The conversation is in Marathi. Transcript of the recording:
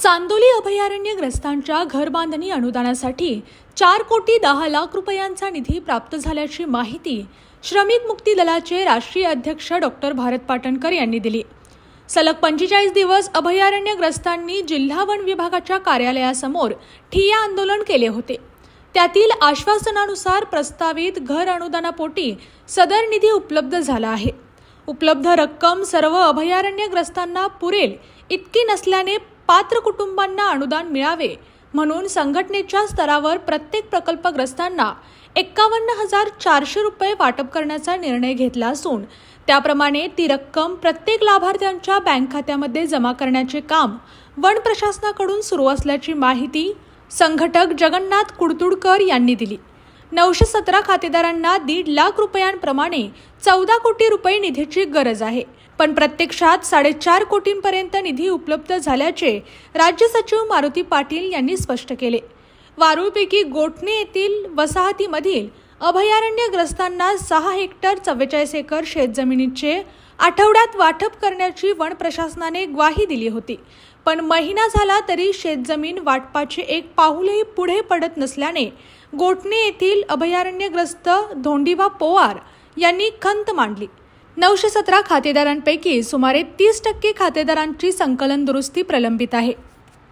चांदोली अभयारण्यग्रस्तांच्या घरबांधणी अनुदानासाठी 4,10,00,000 रुपयांचा निधी प्राप्त झाल्याची माहिती श्रमिक मुक्ती दलाचे राष्ट्रीय अध्यक्ष डॉक्टर भारत पाटणकर यांनी दिली। सलग 45 दिवस अभयारण्यग्रस्तांनी जिल्हा वन विभागाच्या कार्यालयासमोर ठिय्या आंदोलन केले होते। त्यातील आश्वासनानुसार प्रस्तावित घर अनुदानापोटी सदर निधी उपलब्ध झाला आहे। उपलब्ध रक्कम सर्व अभयारण्यग्रस्तांना पुरेल इतकी नसल्याने पात्र कुटुंबांना अनुदान मिळावे म्हणून संघटनेच्या स्तरावर प्रत्येक प्रकल्पग्रस्तांना 51,400 रुपये वाटप करण्याचा निर्णय घेतला असून त्याप्रमाणे ती रक्कम प्रत्येक लाभार्थ्यांच्या बँक खात्यामध्ये जमा करण्याचे काम वन प्रशासनाकडून सुरू असल्याची माहिती संघटक जगन्नाथ कुडतुडकर यांनी दिली। 917 खातेदारांना 1.5 लाख रुपयांप्रमाणे 14 कोटी रुपये निधीची गरज आहे, पण प्रत्यक्षात 4.5 कोटींपर्यंत निधी उपलब्ध झाल्याचे राज्य सचिव मारुती पाटील यांनी स्पष्ट केले। वारुळपैकी गोठणे येथील वसाहतीमधील अभयारण्यग्रस्तांना 6 हेक्टर 44 एकर शेतजमिनीचे आठवड्यात वाटप करण्याची वन प्रशासनाने ग्वाही दिली होती, पण महिना झाला तरी शेतजमीन वाटपाचे एक पाऊलही पुढे पडत नसल्याने गोठणे येथील अभयारण्यग्रस्त धोंडीबा पोवार यांनी खंत मांडली। 917 खातेदारांपैकी सुमारे 30% खातेदारांची संकलन दुरुस्ती प्रलंबित आहे।